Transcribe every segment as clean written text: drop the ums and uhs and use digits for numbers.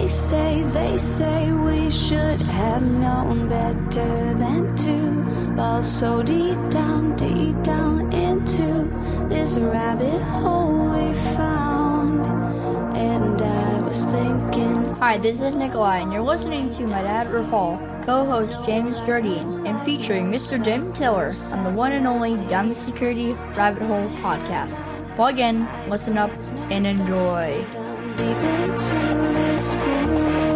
They say we should have known better than to fall so deep down into this rabbit hole we found. And I was thinking. Hi, this is Nikolai, and you're listening to my dad, Rafal, co-host James Jardine, and featuring Mr. Jim Tiller on the one and only Down the Security Rabbit Hole podcast. Plug in, listen up, and enjoy. Deep into this pool of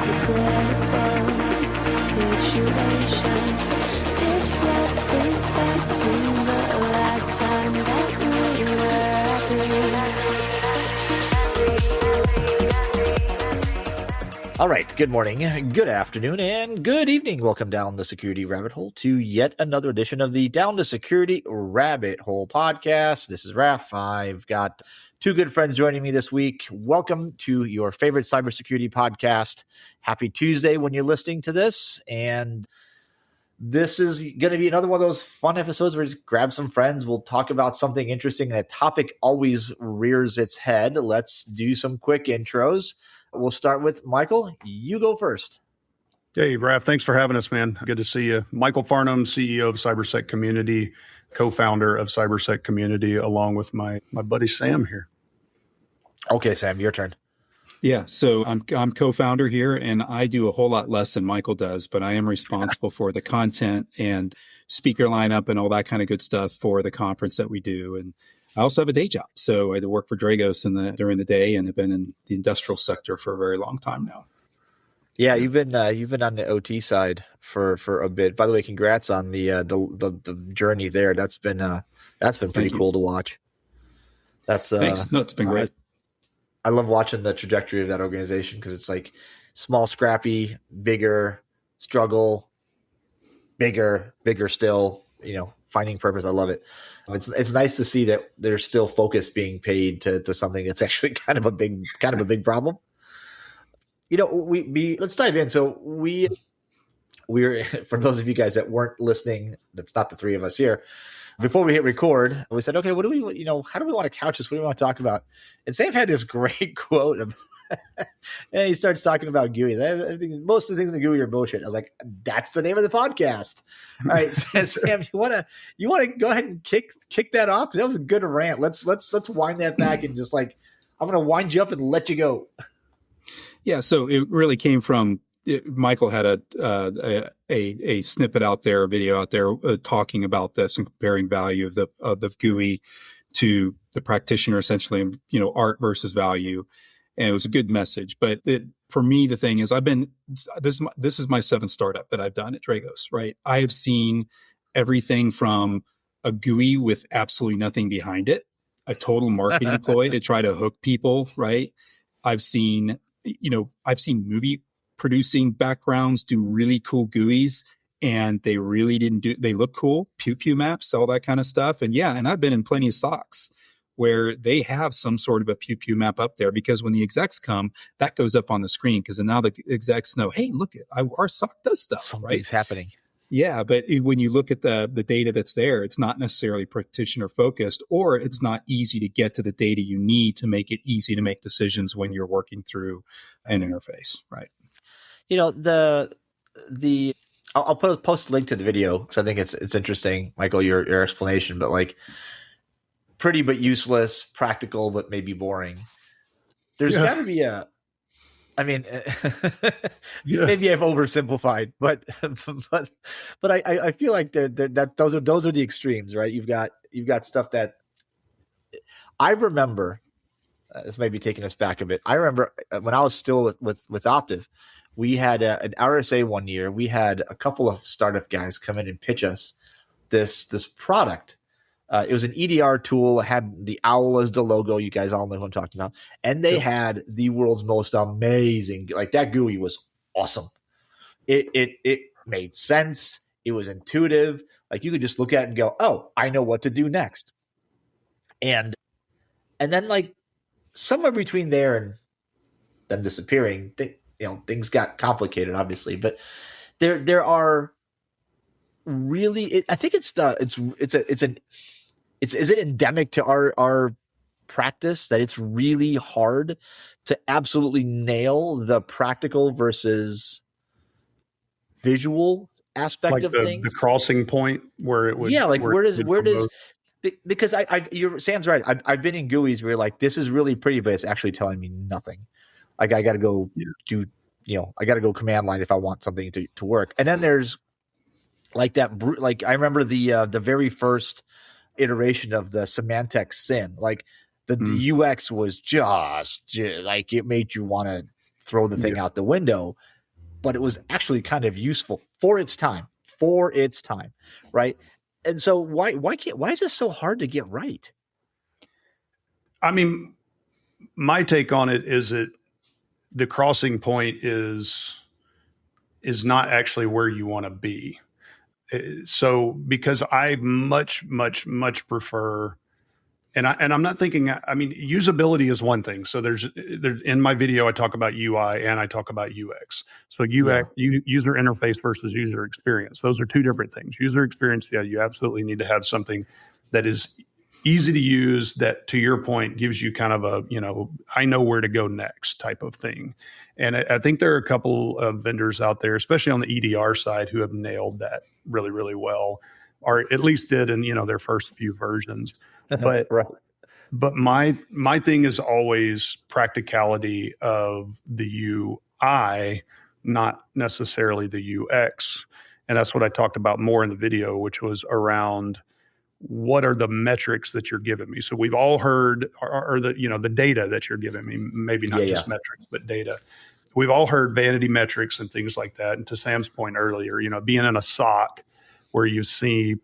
regrettable situations. Pitch black, think back to the last time that we were happy. All right, good morning, good afternoon, and good evening. Welcome down the Security Rabbit Hole to yet another edition of the Down the Security Rabbit Hole podcast. This is Raf. I've got two good friends joining me this week. Welcome to your favorite cybersecurity podcast. Happy Tuesday when you're listening to this. And this is going to be another one of those fun episodes where just grab some friends. We'll talk about something interesting, and a topic always rears its head. Let's do some quick intros. We'll start with Michael. You go first. Hey, Raf, thanks for having us, man. Good to see you. Michael Farnum, CEO of Cybersec Community, co-founder of Cybersec Community, along with my buddy Sam here. Okay, Sam, your turn. Yeah, so I'm co-founder here, and I do a whole lot less than Michael does, but I am responsible for the content and speaker lineup and all that kind of good stuff for the conference that we do. And I also have a day job. So I work for Dragos during the day, and have been in the industrial sector for a very long time now. Yeah, you've been on the OT side for a bit. By the way, congrats on the journey there. That's been pretty cool to watch. Thanks. No, it's been great. I love watching the trajectory of that organization because it's like small, scrappy, bigger, struggle, bigger still, finding purpose. I love it. It's nice to see that there's still focus being paid to something that's actually kind of a big problem. Let's dive in. So we're for those of you guys that weren't listening, that's not the three of us here. Before we hit record, we said, okay, how do we want to couch this? What do we want to talk about? And Sam had this great quote and he starts talking about GUIs. I think most of the things in the GUI are bullshit. I was like, that's the name of the podcast. All right, Sam, you want to go ahead and kick that off? Because that was a good rant. Let's wind that back and just I'm going to wind you up and let you go. Yeah, so it really came from Michael had a snippet out there, a video out there talking about this and comparing value of the GUI to the practitioner, essentially, art versus value. And it was a good message. But for me, the thing is, this is my seventh startup that I've done at Dragos, right? I have seen everything from a GUI with absolutely nothing behind it, a total marketing ploy to try to hook people, right? I've seen movie producing backgrounds do really cool GUIs, and they really they look cool, pew pew maps, all that kind of stuff. And and I've been in plenty of SOCs where they have some sort of a pew pew map up there, because when the execs come, that goes up on the screen, because now the execs know, hey, look, our SOC does stuff. Something's happening. Yeah, but when you look at the data that's there, it's not necessarily practitioner focused, or it's not easy to get to the data you need to make it easy to make decisions when you're working through an interface, right? I'll post a link to the video because I think it's interesting, Michael, your explanation, but pretty but useless, practical but maybe boring. There's got to be maybe I've oversimplified, but I feel like that those are the extremes, right? You've got stuff that I remember. This may be taking us back a bit. I remember when I was still with Optiv, we had an RSA one year. We had a couple of startup guys come in and pitch us this product. It was an EDR tool. It had the owl as the logo. You guys all know who I'm talking about. And they had the world's most amazing, that GUI was awesome. It made sense. It was intuitive. You could just look at it and go, oh, I know what to do next. And then somewhere between there and them disappearing, things got complicated, obviously. But there are really, I think is it endemic to our practice that it's really hard to absolutely nail the practical versus visual aspect like of the things. crossing point where it would. Yeah, like where does promote. because Sam's right. I've been in GUIs where like this is really pretty, but it's actually telling me nothing. Like I got to go do, I got to go command line if I want something to work. And then there's like that, like I remember the very first iteration of the Symantec SIEM. Like the UX was just like it made you want to throw the thing out the window, but it was actually kind of useful for its time, right? And so why is this so hard to get right? I mean, my take on it is that the crossing point is not actually where you want to be. So because I much prefer, and I'm not thinking, I mean, usability is one thing. So there's in my video, I talk about UI and I talk about UX. So user interface versus user experience. Those are two different things. User experience, you absolutely need to have something that is easy to use, that to your point gives you kind of a, I know where to go next type of thing. And I think there are a couple of vendors out there, especially on the EDR side, who have nailed that really, really well, or at least did in, their first few versions. But right. But my thing is always practicality of the UI, not necessarily the UX. And that's what I talked about more in the video, which was around what are the metrics that you're giving me. So we've all heard, or the data that you're giving me, maybe not just metrics, but data. We've all heard vanity metrics and things like that. And to Sam's point earlier, being in a SOC where you see,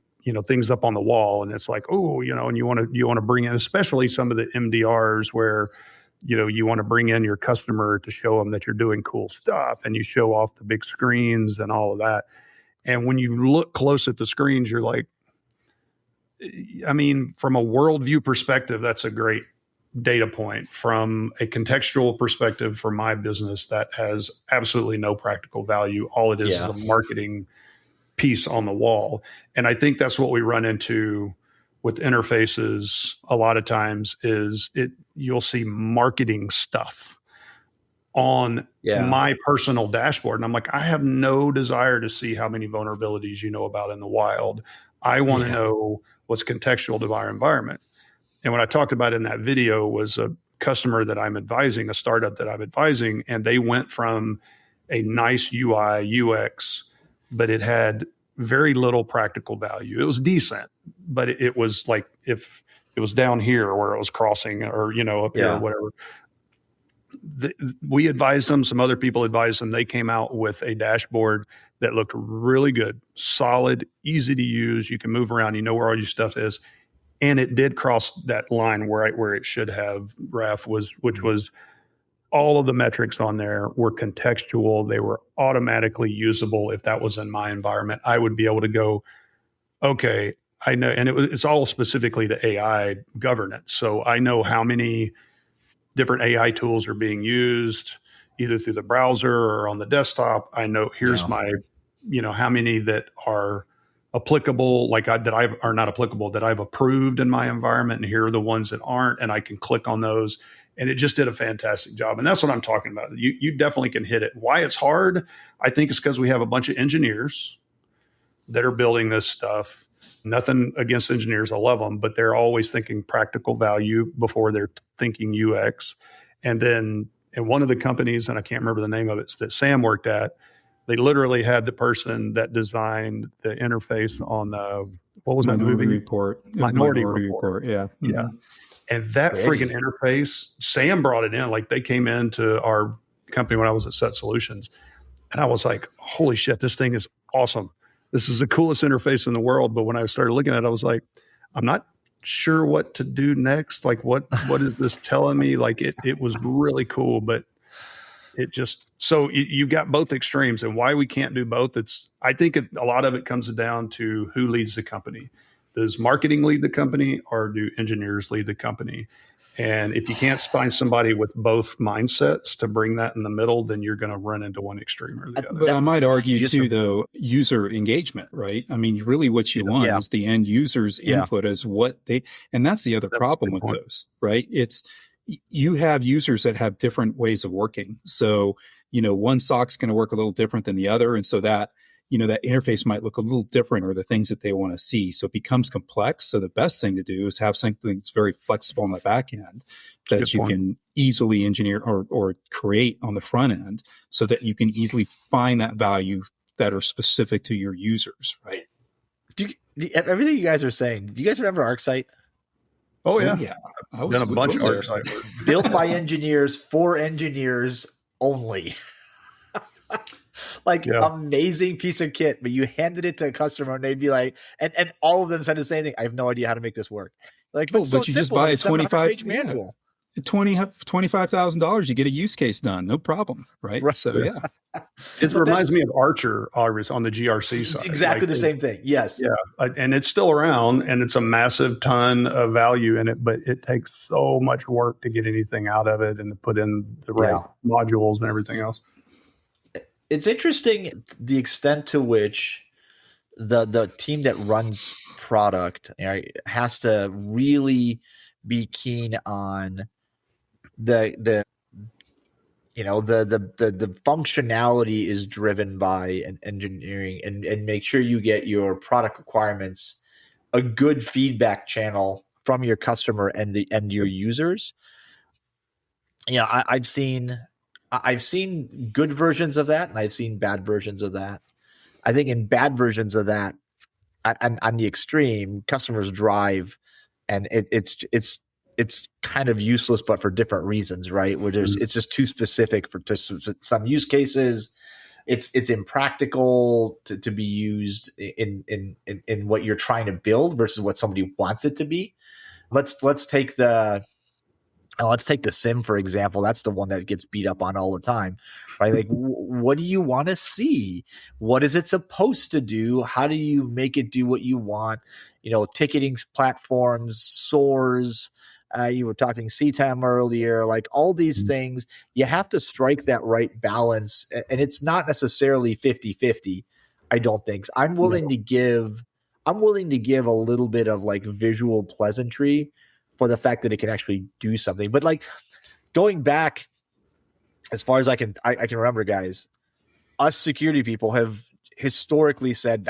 things up on the wall and it's like, oh, and you want to bring in, especially some of the MDRs where, you want to bring in your customer to show them that you're doing cool stuff, and you show off the big screens and all of that. And when you look close at the screens, you're like, I mean, from a worldview perspective, that's a great data point. From a contextual perspective for my business, that has absolutely no practical value. All it is a marketing piece on the wall. And I think that's what we run into with interfaces a lot of times is you'll see marketing stuff on my personal dashboard. And I'm like, I have no desire to see how many vulnerabilities you know about in the wild. I want to know what's contextual to our environment. And what I talked about in that video was a customer that I'm advising, a startup that I'm advising, and they went from a nice UI, UX, but it had very little practical value. It was decent, but it was like if it was down here where it was crossing or, up here or whatever. We advised them, some other people advised them. They came out with a dashboard that looked really good, solid, easy to use. You can move around, you know where all your stuff is. And it did cross that line where it should have, which was all of the metrics on there were contextual. They were automatically usable. If that was in my environment, I would be able to go, okay, I know. And it's all specifically to AI governance. So I know how many different AI tools are being used either through the browser or on the desktop. I know here's my, how many that are applicable, are not applicable, that I've approved in my environment. And here are the ones that aren't. And I can click on those. And it just did a fantastic job. And that's what I'm talking about. You definitely can hit it. Why it's hard, I think it's because we have a bunch of engineers that are building this stuff. Nothing against engineers. I love them, but they're always thinking practical value before they're thinking UX. And then in one of the companies, and I can't remember the name of it, that Sam worked at, they literally had the person that designed the interface on what was that movie? Minority Report. Yeah. Mm-hmm. Yeah. And that friggin' interface, Sam brought it in. Like they came into our company when I was at Set Solutions. And I was like, holy shit, this thing is awesome. This is the coolest interface in the world. But when I started looking at it, I was like, I'm not sure what to do next. Like, what is this telling me? Like it was really cool, but it just, so you got both extremes, and why we can't do both. I think a lot of it comes down to who leads the company. Does marketing lead the company, or do engineers lead the company? And if you can't find somebody with both mindsets to bring that in the middle, then you're going to run into one extreme or the other. But I might argue too, though, user engagement, right? I mean, really what you want is the end user's input as what they, and that's the other problem with those, right? It's, you have users that have different ways of working. So, one SOC's going to work a little different than the other. And so that, that interface might look a little different, or the things that they want to see. So it becomes complex. So the best thing to do is have something that's very flexible on the back end that you can easily engineer or create on the front end, so that you can easily find that value that are specific to your users, right? Everything you guys are saying, do you guys remember ArcSight? Oh, yeah. I've done a bunch of ArcSight work. Built by engineers for engineers only. Amazing piece of kit, but you handed it to a customer and they'd be like, and all of them said the same thing. I have no idea how to make this work. But you just buy a $25,000, you get a use case done, no problem, right? So it reminds me of Archer, Iris, on the GRC side. Exactly the same thing. Yes. Yeah, and it's still around, and it's a massive ton of value in it, but it takes so much work to get anything out of it and to put in the right modules and everything else. It's interesting the extent to which the team that runs product has to really be keen on the functionality is driven by an engineering, and make sure you get your product requirements a good feedback channel from your customer and your users. I've seen good versions of that, and I've seen bad versions of that. I think in bad versions of that, on the extreme, customers drive, and it's kind of useless, but for different reasons, right? Where it's just too specific for some use cases. It's impractical to be used in what you're trying to build versus what somebody wants it to be. Let's take the SIM, for example. That's the one that gets beat up on all the time, right? Like, what do you want to see? What is it supposed to do? How do you make it do what you want? Ticketing platforms, SOARs. You were talking CTEM earlier, like all these things. You have to strike that right balance. And it's not necessarily 50-50, I don't think. I'm willing to give a little bit of like visual pleasantry for the fact that it can actually do something. But like going back as far as I can remember, guys, us security people have historically said,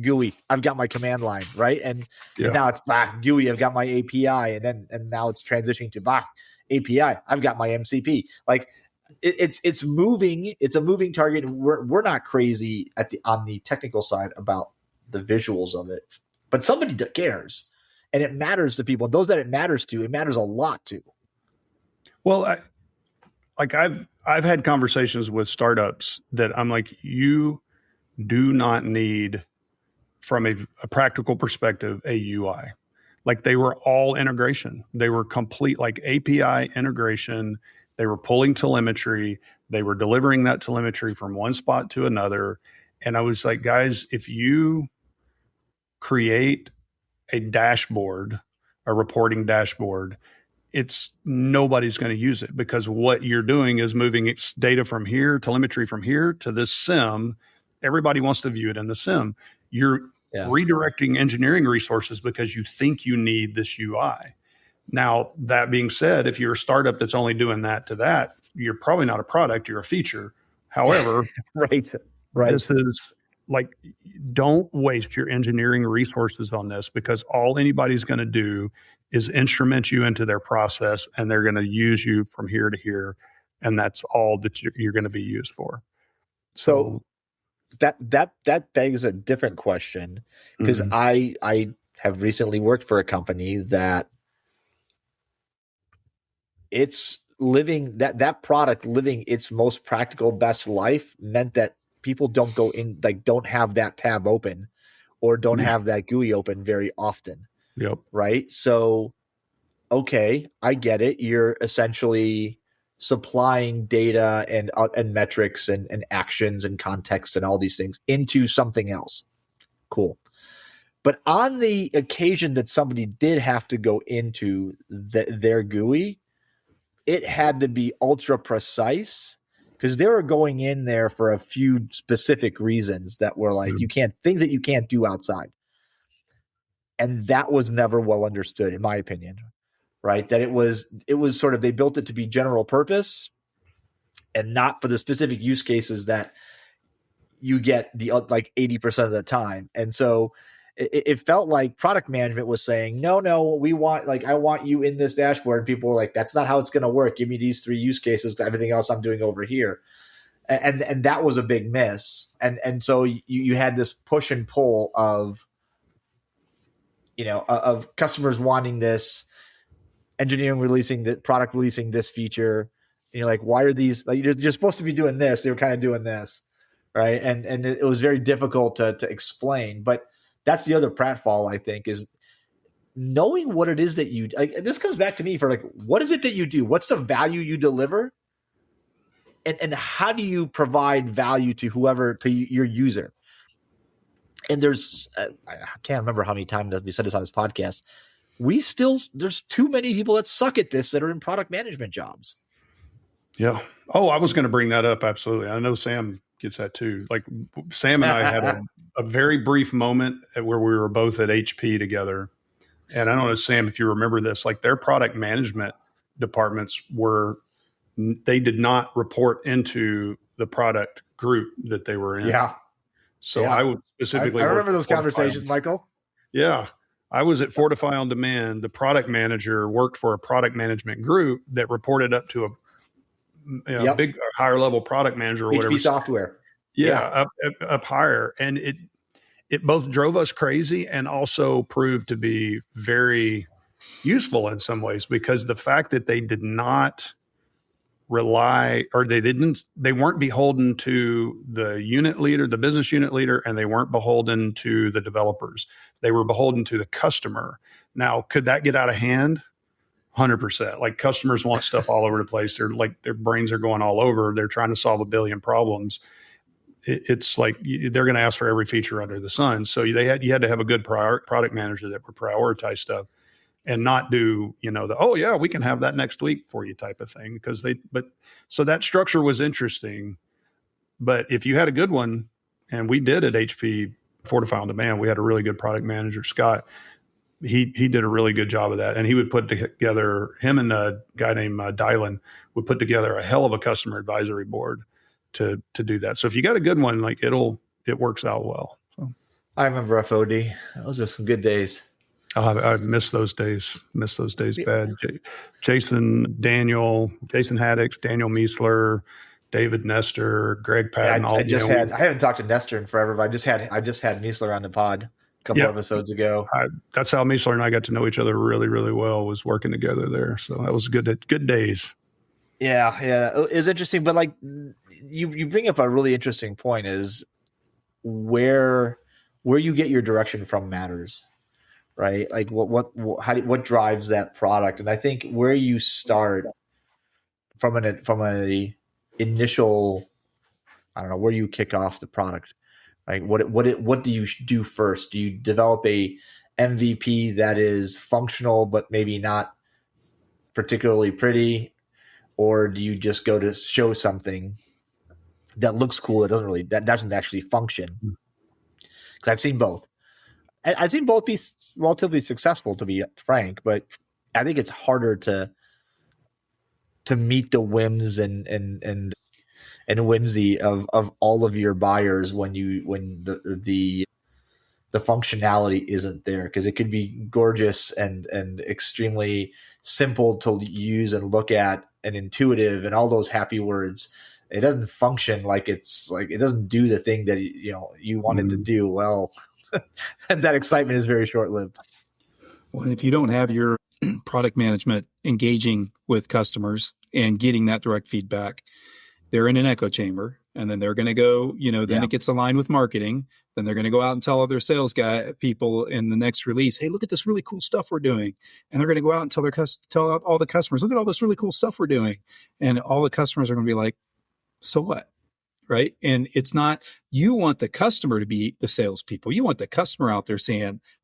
GUI, I've got my command line, right? And now it's GUI, I've got my API, and now it's transitioning to API, I've got my MCP. Like it's moving, it's a moving target. We're not crazy on the technical side about the visuals of it, but somebody that cares. And it matters to people. Those that it matters to, it matters a lot to. Well, I've had conversations with startups that I'm like, you do not need, from a practical perspective, a UI. Like they were all integration. They were complete, like API integration. They were pulling telemetry. They were delivering that telemetry from one spot to another. And I was like, guys, if you create a dashboard, a reporting dashboard, nobody's going to use it, because what you're doing is moving its data from here, telemetry from here to this SIM. Everybody wants to view it in the SIM. You're redirecting engineering resources because you think you need this UI. Now, that being said, if you're a startup that's only doing that to that, you're probably not a product, you're a feature. However, right. This is like, don't waste your engineering resources on this, because all anybody's going to do is instrument you into their process, and they're going to use you from here to here. And that's all that you're going to be used for. So that begs a different question, because I have recently worked for a company that it's living that product living its most practical best life meant that people don't go in, like don't have that tab open or don't have that GUI open very often. Yep. Right. So, okay, I get it. You're essentially supplying data and metrics and actions and context and all these things into something else. Cool. But on the occasion that somebody did have to go into their GUI, it had to be ultra precise because they were going in there for a few specific reasons that were like, things that you can't do outside. And that was never well understood, in my opinion, right? That it was sort of, they built it to be general purpose and not for the specific use cases that you get the like 80% of the time. And so it felt like product management was saying, no, we want, like, I want you in this dashboard. And people were like, that's not how it's going to work. Give me these 3 use cases. Everything else I'm doing over here. And that was a big miss. And so you had this push and pull of, of customers wanting this, engineering releasing the product, releasing this feature. And you're like, why are these, like, you're supposed to be doing this. They were kind of doing this. Right. And it was very difficult to explain, but that's the other pratfall, I think, is knowing what it is that you, like, this comes back to me for like, what is it that you do? What's the value you deliver? And how do you provide value to your user? And there's, I can't remember how many times we said this on this podcast. There's too many people that suck at this that are in product management jobs. Yeah. Oh, I was going to bring that up. Absolutely. I know Sam gets that too. Like Sam and I had a very brief moment where we were both at HP together. And I don't know, Sam, if you remember this, like their product management departments they did not report into the product group that they were in. Yeah. So I would specifically. I remember those conversations, Michael. Yeah. I was at Fortify On Demand. The product manager worked for a product management group that reported up to a big higher level product manager or HP whatever. software. Yeah. Up higher. And it both drove us crazy and also proved to be very useful in some ways, because the fact that they did not rely, or they weren't beholden to the unit leader, the business unit leader, and they weren't beholden to the developers. They were beholden to the customer. Now, could that get out of hand? 100%. Like customers want stuff all over the place. They're like, their brains are going all over. They're trying to solve a billion problems. It's like they're going to ask for every feature under the sun. So you had to have a good product manager that would prioritize stuff and not do, we can have that next week for you type of thing. So that structure was interesting. But if you had a good one, and we did at HP Fortify On Demand, we had a really good product manager, Scott. He did a really good job of that. And he would put together, him and a guy named Dylan would put together a hell of a customer advisory board to do that. So if you got a good one, like it works out well. So I remember FOD. Those are some good days. I miss those days. Bad. Jason Haddix, Daniel Miesler, David Nestor, Greg Patton. I haven't talked to Nestor in forever, but I just had Miesler on the pod a couple episodes ago. That's how Miesler and I got to know each other really, really well, was working together there. So that was good days. Yeah. It's interesting, but like you bring up a really interesting point, is where you get your direction from matters, right? Like what drives that product, and I think where you start from a initial, I don't know, where you kick off the product, right? What do you do first? Do you develop a MVP that is functional but maybe not particularly pretty? Or do you just go to show something that looks cool that doesn't actually function? Because I've seen both. And I've seen both be relatively successful, to be frank, but I think it's harder to meet the whims and whimsy of all of your buyers when the functionality isn't there, because it could be gorgeous and extremely simple to use and look at and intuitive and all those happy words. It doesn't function like it doesn't do the thing that you want it to do. Well, and that excitement is very short-lived. Well, if you don't have your product management engaging with customers and getting that direct feedback, they're in an echo chamber, and then they're going to go, it gets aligned with marketing. Then they're going to go out and tell other sales people in the next release, hey, look at this really cool stuff we're doing. And they're going to go out and tell all the customers, look at all this really cool stuff we're doing. And all the customers are going to be like, so what? right? And it's not, you want the customer to be the salespeople. You want the customer out there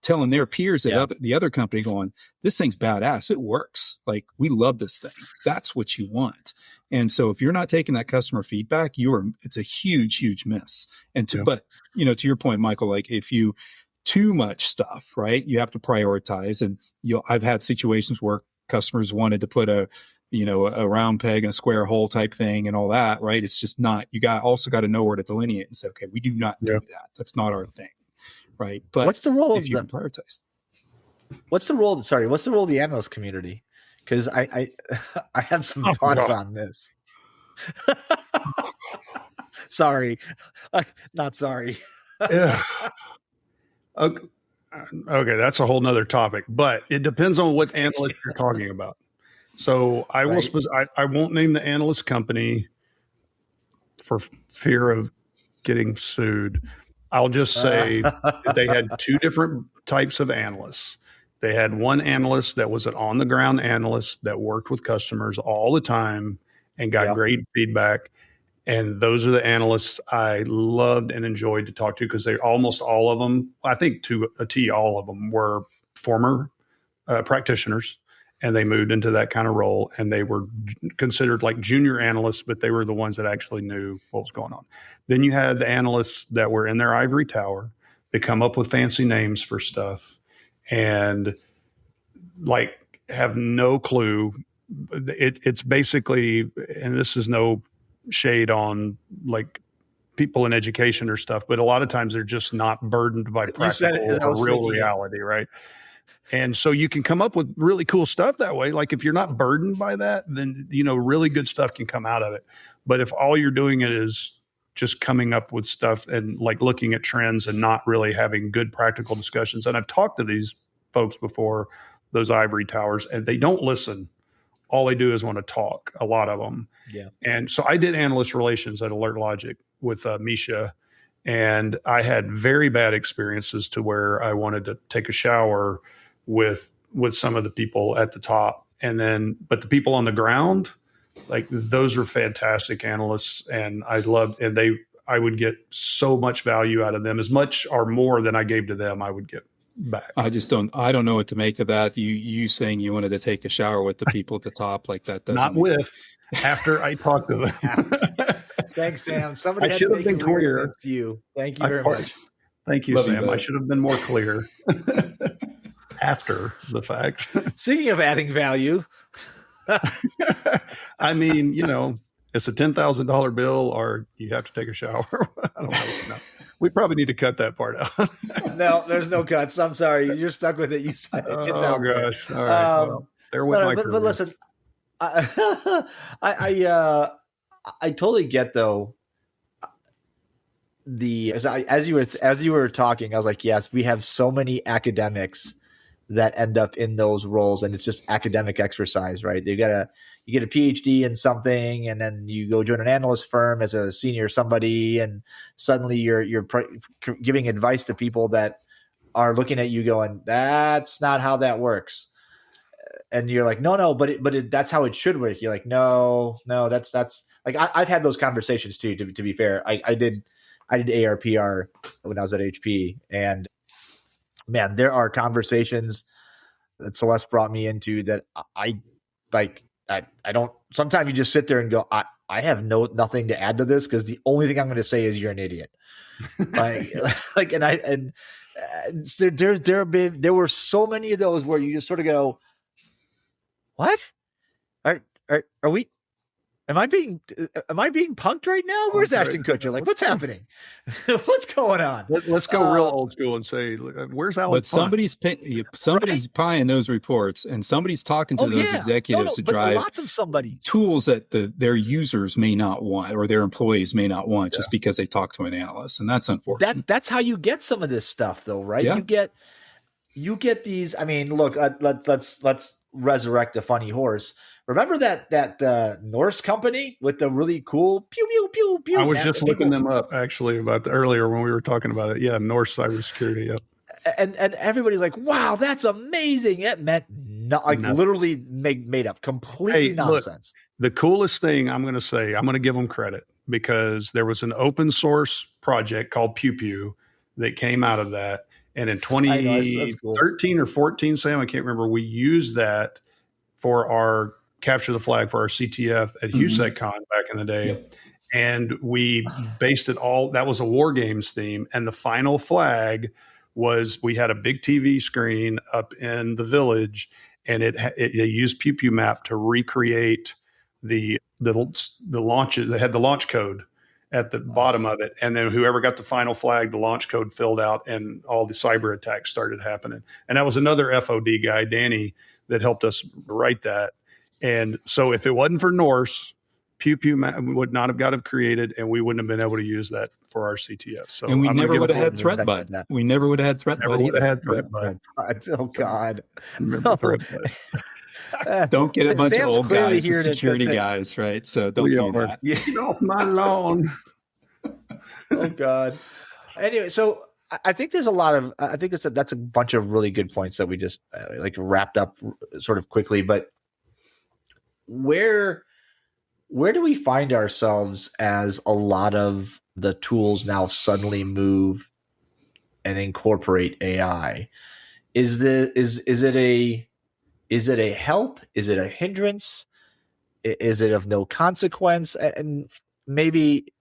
telling their peers at the other company going, this thing's badass. It works. Like, we love this thing. That's what you want. And so if you're not taking that customer feedback, it's a huge, huge miss. But, to your point, Michael, like if you too much stuff, right, you have to prioritize. And I've had situations where customers wanted to put a round peg in a square hole type thing and all that, right? It's just not, also got to know where to delineate and say, okay, we do not do that. That's not our thing. Right. But what's the role of prioritize? What's the role of the analyst community? Because I have some thoughts on this. Sorry. Not sorry. Yeah. Okay, that's a whole nother topic, but it depends on what analyst you're talking about. So I won't name the analyst company for fear of getting sued. I'll just say that they had two different types of analysts. They had one analyst that was an on-the-ground analyst that worked with customers all the time and got great feedback. And those are the analysts I loved and enjoyed to talk to, because almost all of them, I think to a T, all of them were former practitioners, and they moved into that kind of role, and they were considered like junior analysts, but they were the ones that actually knew what was going on. Then you had the analysts that were in their ivory tower. They come up with fancy names for stuff and like have no clue. It's basically, and this is no shade on like people in education or stuff, but a lot of times they're just not burdened by practical or real reality, right? And so you can come up with really cool stuff that way. Like if you're not burdened by that, then, really good stuff can come out of it. But if all you're doing is just coming up with stuff and like looking at trends and not really having good practical discussions. And I've talked to these folks before, those ivory towers, and they don't listen. All they do is want to talk, a lot of them. Yeah. And so I did analyst relations at Alert Logic with Misha, and I had very bad experiences to where I wanted to take a shower with some of the people at the top. But the people on the ground, like those are fantastic analysts, and I would get so much value out of them, as much or more than I gave to them, I would get back. I don't know what to make of that. You saying you wanted to take a shower with the people at the top, like that doesn't after I talked to them. Thanks, Sam. Somebody I should have been clear. You. Thank you very much. Thank you, Sam. I should have been more clear after the fact. Speaking of adding value. I mean, it's a $10,000 bill, or you have to take a shower. I don't know. No. We probably need to cut that part out. No, there's no cuts. I'm sorry. You're stuck with it. You said it. It's out gosh. All right. There went my career. But listen, I totally get though. As you were talking, I was like, yes, we have so many academics that end up in those roles, and it's just academic exercise, right? You get a PhD in something, and then you go join an analyst firm as a senior somebody, and suddenly you're giving advice to people that are looking at you going, that's not how that works. And you're like, no, but that's how it should work. You're like, no, that's like, I've had those conversations too, to be fair. I did ARPR when I was at HP, and man, there are conversations that Celeste brought me into that I don't, sometimes you just sit there and go, I have nothing to add to this, because the only thing I'm going to say is you're an idiot. There were so many of those where you just sort of go, what? Are we? Am I being punked right now? Where's Ashton Kutcher? Like, what's happening? What's going on? Let's go real old school and say, where's Alex? But somebody's buying those reports, and somebody's talking to those executives to drive lots of somebody's tools that their users may not want, or their employees may not want, just because they talk to an analyst, and that's unfortunate. That's how you get some of this stuff, though, right? Yeah. You get these. I mean, look, let's resurrect a funny horse. Remember that Norse company with the really cool pew pew pew pew? I was just looking them up actually about earlier when we were talking about it. Yeah, Norse cybersecurity. Yep. And everybody's like, "Wow, that's amazing!" It meant literally made up, completely nonsense. Look, the coolest thing I'm going to say, I'm going to give them credit. because there was an open source project called Pew Pew that came out of that. And in 2013 or 14, Sam, I can't remember, we used that for our capture the flag for our CTF at HUSECCon back in the day. Yep. And we based it all, that was a war games theme. And the final flag was, we had a big TV screen up in the village, and it used Pew Pew Map to recreate the launch. They had the launch code at the bottom of it. And then whoever got the final flag, the launch code filled out, and all the cyber attacks started happening. And that was another FOD guy, Danny, that helped us write that. And so if it wasn't for Norse, Pew Pew would not have got created, and we wouldn't have been able to use that for our CTF. So, and we never would have had threat bud. We never would have had threat bud. Never would have had threat bud. Oh God! Don't get a bunch Sam's of old guys, here security guys, right? So don't do that. Get off my lawn. Oh God. Anyway, so I think there's a lot of. I think that's a bunch of really good points that we just wrapped up sort of quickly. But where do we find ourselves as a lot of the tools now suddenly move and incorporate AI? Is it a help? Is it a hindrance? Is it of no consequence? And maybe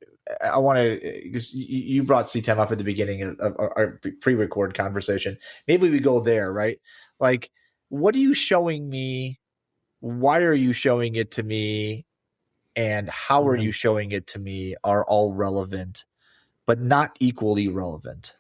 I want to, because you brought CTEM up at the beginning of our pre-record conversation. Maybe we go there, right? Like, what are you showing me? Why are you showing it to me? And how are you showing it to me are all relevant, but not equally relevant.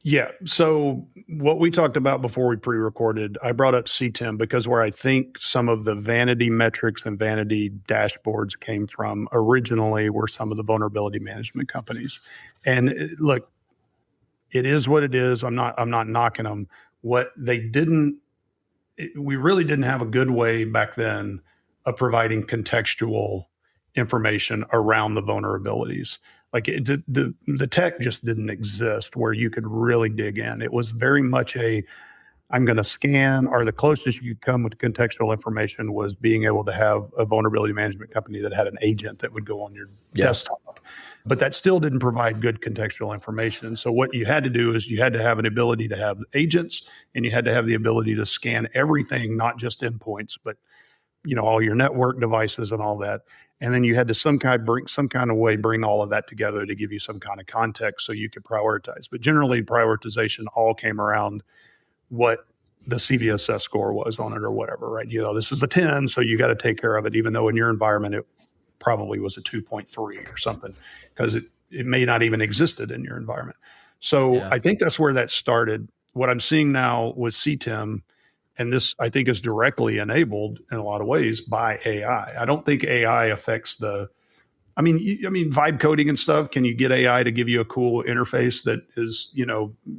Yeah. So what we talked about before we pre-recorded, I brought up CTEM because where I think some of the vanity metrics and vanity dashboards came from originally were some of the vulnerability management companies. And look, it is what it is. I'm not knocking them. What they didn't, we really didn't have a good way back then of providing contextual information around the vulnerabilities. Like the tech just didn't exist where you could really dig in. It was very much I'm going to scan, or the closest you could come with contextual information was being able to have a vulnerability management company that had an agent that would go on your desktop. But that still didn't provide good contextual information. And so what you had to do is you had to have an ability to have agents, and you had to have the ability to scan everything, not just endpoints, but all your network devices and all that. And then you had to bring all of that together to give you some kind of context so you could prioritize. But generally, prioritization all came around what the CVSS score was on it or whatever, right? This was a 10, so you got to take care of it, even though in your environment it probably was a 2.3 or something, because it may not even existed in your environment. So I think that's where that started. What I'm seeing now with CTEM, and this, I think, is directly enabled in a lot of ways by AI. I don't think AI affects vibe coding and stuff. Can you get AI to give you a cool interface that is,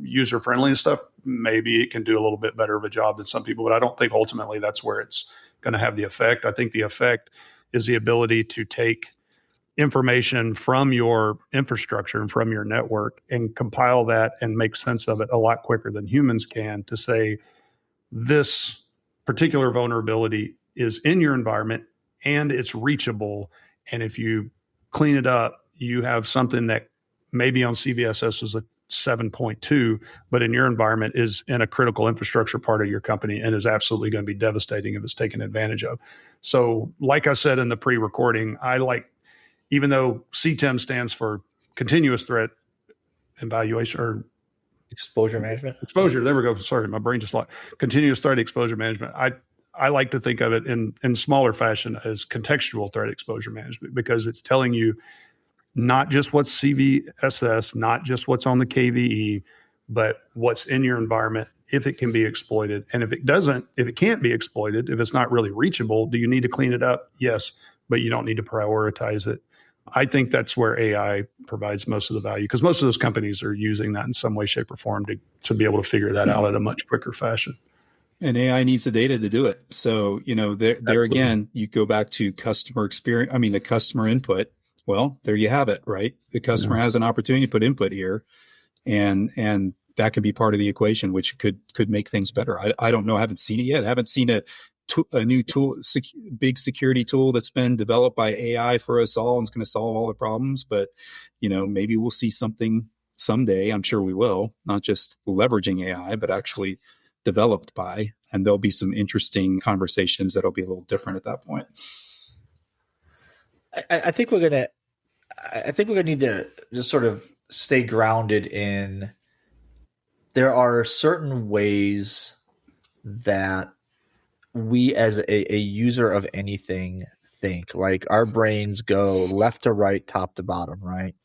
user friendly and stuff? Maybe it can do a little bit better of a job than some people, but I don't think ultimately that's where it's going to have the effect. I think the effect is the ability to take information from your infrastructure and from your network and compile that and make sense of it a lot quicker than humans can, to say, this particular vulnerability is in your environment and it's reachable. And if you clean it up, you have something that maybe on CVSS is a 7.2, but in your environment is in a critical infrastructure part of your company and is absolutely going to be devastating if it's taken advantage of. So like I said in the pre-recording, even though CTEM stands for continuous threat evaluation or exposure management. Exposure. There we go. Sorry, my brain just locked. Continuous threat exposure management. I like to think of it in smaller fashion as contextual threat exposure management, because it's telling you not just what's CVSS, not just what's on the KVE, but what's in your environment, if it can be exploited. And if it can't be exploited, if it's not really reachable, do you need to clean it up? Yes, but you don't need to prioritize it. I think that's where AI provides most of the value, because most of those companies are using that in some way, shape, or form to be able to figure that out at a much quicker fashion. And AI needs the data to do it. So, there again, you go back to customer experience. The customer input. Well, there you have it, right? The customer has an opportunity to put input here, and that could be part of the equation, which could make things better. I don't know. I haven't seen it yet. I haven't seen big security tool that's been developed by AI for us all and it's going to solve all the problems. But, maybe we'll see something someday. I'm sure we will, not just leveraging AI, but actually developed by, and there'll be some interesting conversations that'll be a little different at that point. I think we're gonna need to just sort of stay grounded in. There are certain ways that we, as a user of anything, think. Like our brains go left to right, top to bottom, right?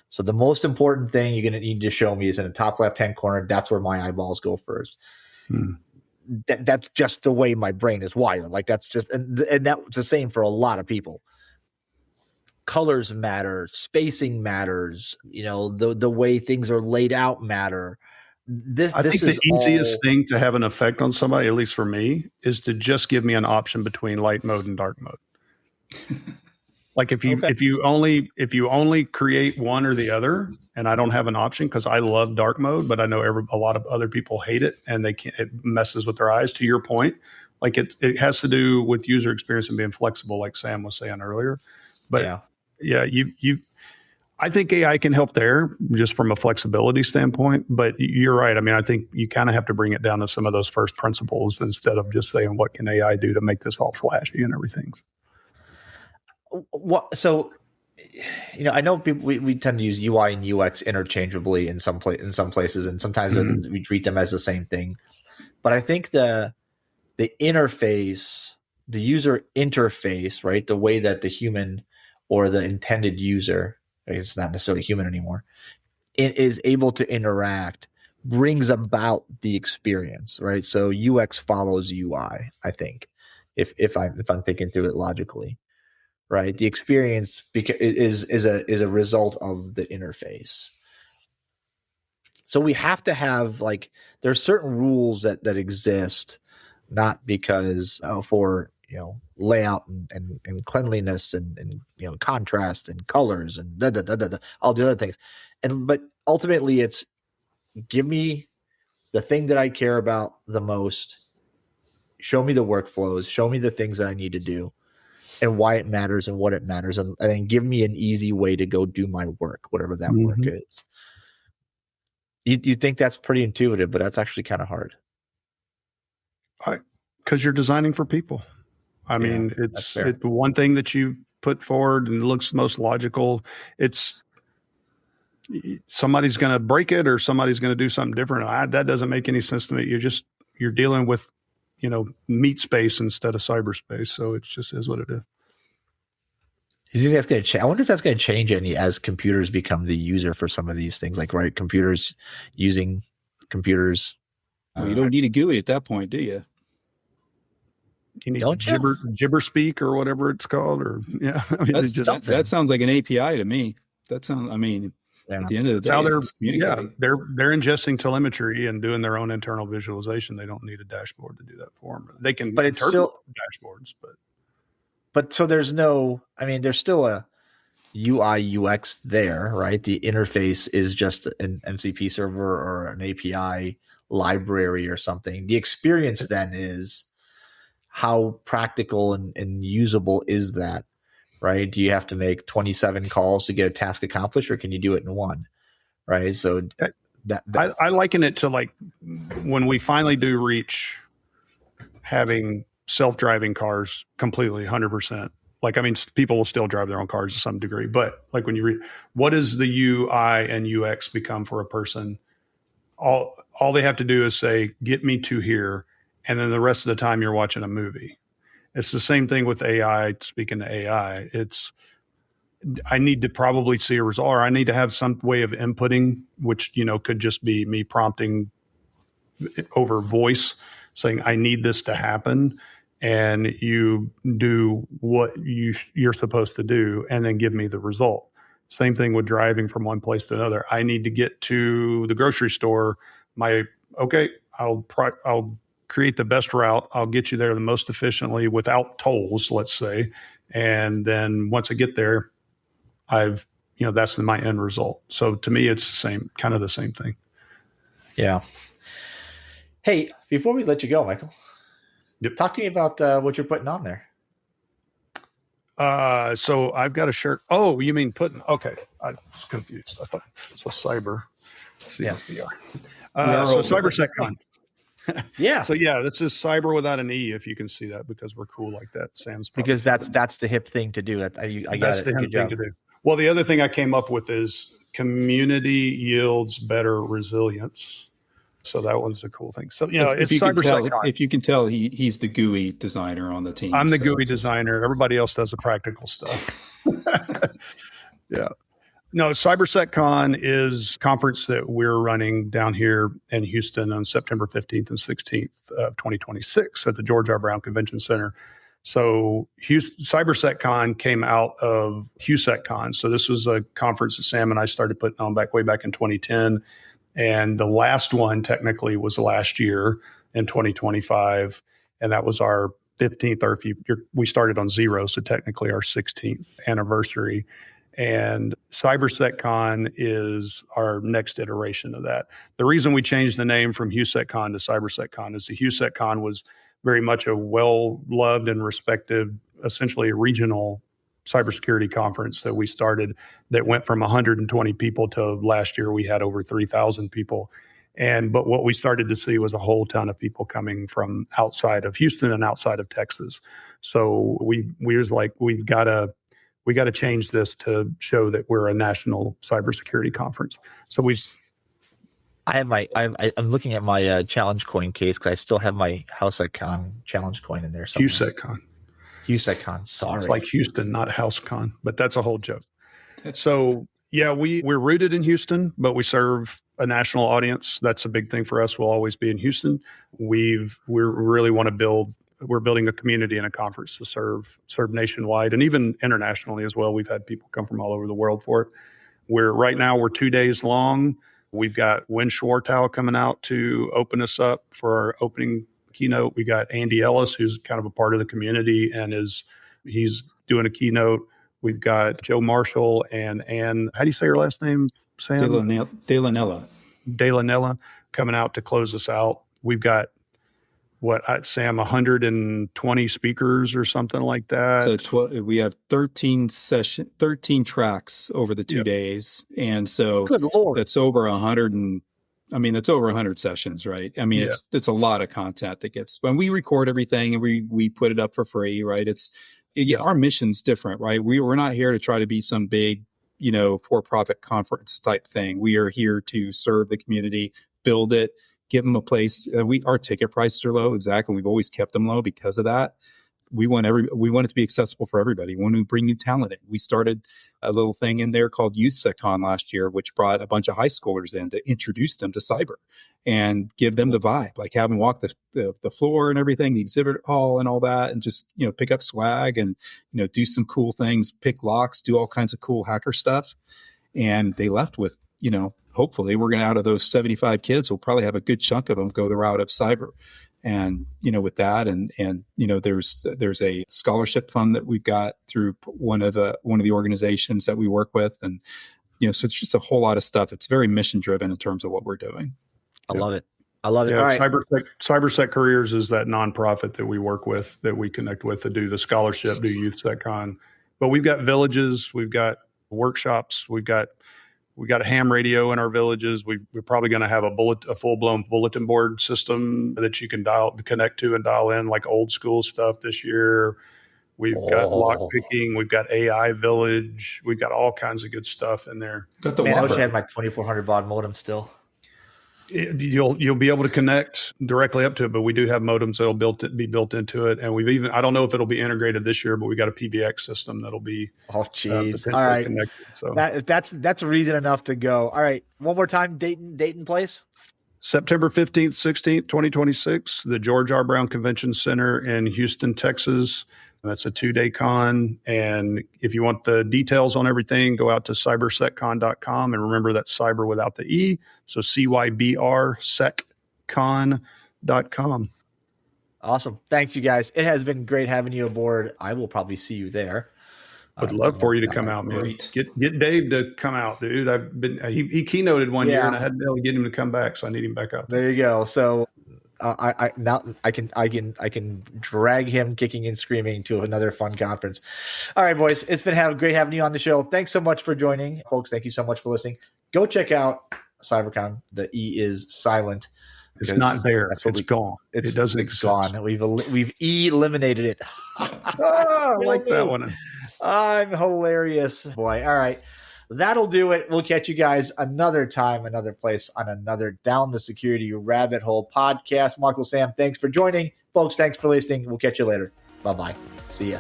So the most important thing you're going to need to show me is in the top left-hand corner. That's where my eyeballs go first. That's just the way my brain is wired. Like that's just, and that's the same for a lot of people. Colors matter, spacing matters. The way things are laid out matter. I think the easiest thing to have an effect on somebody, at least for me, is to just give me an option between light mode and dark mode. Like if you only create one or the other, and I don't have an option because I love dark mode, but I know a lot of other people hate it and it messes with their eyes. To your point, like it has to do with user experience and being flexible, like Sam was saying earlier. But I think AI can help there just from a flexibility standpoint, but you're right. I mean, I think you kind of have to bring it down to some of those first principles instead of just saying, what can AI do to make this all flashy and everything? So, I know people, we tend to use UI and UX interchangeably in some places, and sometimes we treat them as the same thing. But I think the interface, the user interface, right, the way that the human or the intended user, it's not necessarily human anymore, it is able to interact, brings about the experience, right? So UX follows UI, I think, if I'm thinking through it logically, right? The experience is a result of the interface. So we have to have, like, there's certain rules that exist, not because for layout and cleanliness and contrast and colors and all the other things, but ultimately it's give me the thing that I care about the most, show me the workflows, show me the things that I need to do and why it matters and what it matters, and then give me an easy way to go do my work, whatever that work is. You think that's pretty intuitive, but that's actually kind of hard. Because you're designing for people. I mean, it's the one thing that you put forward and looks most logical. It's somebody's going to break it or somebody's going to do something different. That doesn't make any sense to me. You're dealing with, meat space instead of cyberspace. So it just is what it is. You think that's going to change? I wonder if that's going to change any as computers become the user for some of these things, like, right, computers using computers. Well, you don't need a GUI at that point, do you? You need gibber speak or whatever it's called, or that sounds like an API to me. That sounds. I mean, at the end of the day, they're ingesting telemetry and doing their own internal visualization. They don't need a dashboard to do that for them. They can, but it's still dashboards. But so there's still a UI UX there, right? The interface is just an MCP server or an API library or something. The experience then is how practical and usable is that, right? Do you have to make 27 calls to get a task accomplished, or can you do it in one, right? So I liken it to, like, when we finally do reach having self-driving cars completely 100%. Like, I mean, people will still drive their own cars to some degree, but like when you read, what does the UI and UX become for a person? All they have to do is say, get me to here. And then the rest of the time you're watching a movie. It's the same thing with AI. Speaking to AI, I need to probably see a result, or I need to have some way of inputting, which, could just be me prompting over voice saying, I need this to happen. And you do what you're supposed to do and then give me the result. Same thing with driving from one place to another. I need to get to the grocery store. I'll create the best route. I'll get you there the most efficiently without tolls, let's say. And then once I get there, that's my end result. So to me, it's the same thing. Yeah. Hey, before we let you go, Michael, Talk to me about what you're putting on there. So I've got a shirt. Oh, you mean putting? Okay, I was confused. I thought so. Cyber. CSDR. So Cybersec Con. Yeah. So yeah, this is cyber without an E, if you can see that, because we're cool like that. Sam's because that's the hip thing to do. I got that's it. the hip thing to do. Well, the other thing I came up with is community yields better resilience. So that one's a cool thing. So if you can tell, he's the GUI designer on the team. I'm the GUI designer. Everybody else does the practical stuff. Yeah. No, Cybersec Con is a conference that we're running down here in Houston on September 15th and 16th of 2026 at the George R. Brown Convention Center. So Cybersec Con came out of HUSEC Con. So this was a conference that Sam and I started putting on way back in 2010. And the last one technically was last year in 2025. And that was our 15th, or we started on 0, so technically our 16th anniversary. And Cybersec Con is our next iteration of that. The reason we changed the name from HUSEC Con to Cybersec Con is the HUSEC Con was very much a well-loved and respected, essentially a regional cybersecurity conference that we started that went from 120 people to last year we had over 3,000 people. But what we started to see was a whole ton of people coming from outside of Houston and outside of Texas. So we was like, we got to change this to show that we're a national cybersecurity conference. So I'm looking at my challenge coin case because I still have my HouseCon challenge coin in there. HUSECCon. Sorry, it's like Houston, not HouseCon, but that's a whole joke. So yeah, we're rooted in Houston, but we serve a national audience. That's a big thing for us. We'll always be in Houston. We really want to build. We're building a community and a conference to serve nationwide and even internationally as well. We've had people come from all over the world for it. Right now we're 2 days long. We've got Wynn Schwartau coming out to open us up for our opening keynote. We got Andy Ellis, who's kind of a part of the community and he's doing a keynote. We've got Joe Marshall and Ann. How do you say her last name, Sam? Delanella coming out to close us out. We've got Sam, 120 speakers or something like that. So we have 13 tracks over the 2 days. And so good Lord, that's over 100 that's over 100 sessions, right? I mean, it's a lot of content that gets, when we record everything and we put it up for free, right? Our mission's different, right? We're not here to try to be some big, for-profit conference type thing. We are here to serve the community, build it, give them a place. Our ticket prices are low, exactly. We've always kept them low because of that. We want it to be accessible for everybody. We want to bring new talent in. We started a little thing in there called YouthSecCon last year, which brought a bunch of high schoolers in to introduce them to cyber and give them the vibe, like have them walk the floor and everything, the exhibit hall and all that, and just pick up swag and do some cool things, pick locks, do all kinds of cool hacker stuff. And they left with hopefully we're going to, out of those 75 kids, we'll probably have a good chunk of them go the route of cyber. And, with that, and there's a scholarship fund that we've got through one of the organizations that we work with. And, so it's just a whole lot of stuff. It's very mission driven in terms of what we're doing. I love it. All right. Cybersec Careers is that nonprofit that we work with, that we connect with to do the scholarship, do YouthSecCon. But we've got villages, we've got workshops, we got a ham radio in our villages. We're probably going to have a full-blown bulletin board system that you can connect to and dial in, like old school stuff this year. We've got lock picking. We've got AI village. We've got all kinds of good stuff in there. I wish I had my 2400 baud modem still. You'll be able to connect directly up to it, but we do have modems that'll be built into it, and I don't know if it'll be integrated this year, but we got a PBX system that'll be all right connected. So that's a reason enough to go. All right, one more time, date and place. September 15th, 16th, 2026, the George R. Brown Convention Center in Houston, Texas. That's a 2-day con. And if you want the details on everything, go out to cyberseccon.com. And remember, that's cyber without the E. So CYBR seccon.com. Awesome. Thanks, you guys. It has been great having you aboard. I will probably see you there. Would love for you to come out, man. Great. Get Dave to come out, dude. He keynoted one year and I hadn't been able to get him to come back. So I need him back out. There you go. So now I can drag him kicking and screaming to another fun conference. All right, boys, it's been great having you on the show. Thanks so much for joining, folks. Thank you so much for listening. Go check out CyberCon. The E is silent. It's not there. It's gone. It doesn't exist. Gone. We've eliminated it. I like that one. I'm hilarious, boy. All right. That'll do it. We'll catch you guys another time, another place on another Down the Security Rabbit Hole podcast. Michael, Sam, thanks for joining. Folks, thanks for listening. We'll catch you later. Bye-bye. See ya.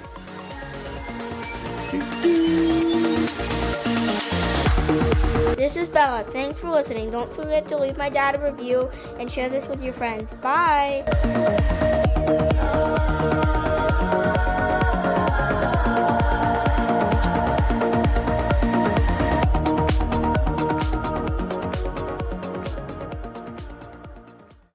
This is Bella. Thanks for listening. Don't forget to leave my dad a review and share this with your friends. Bye.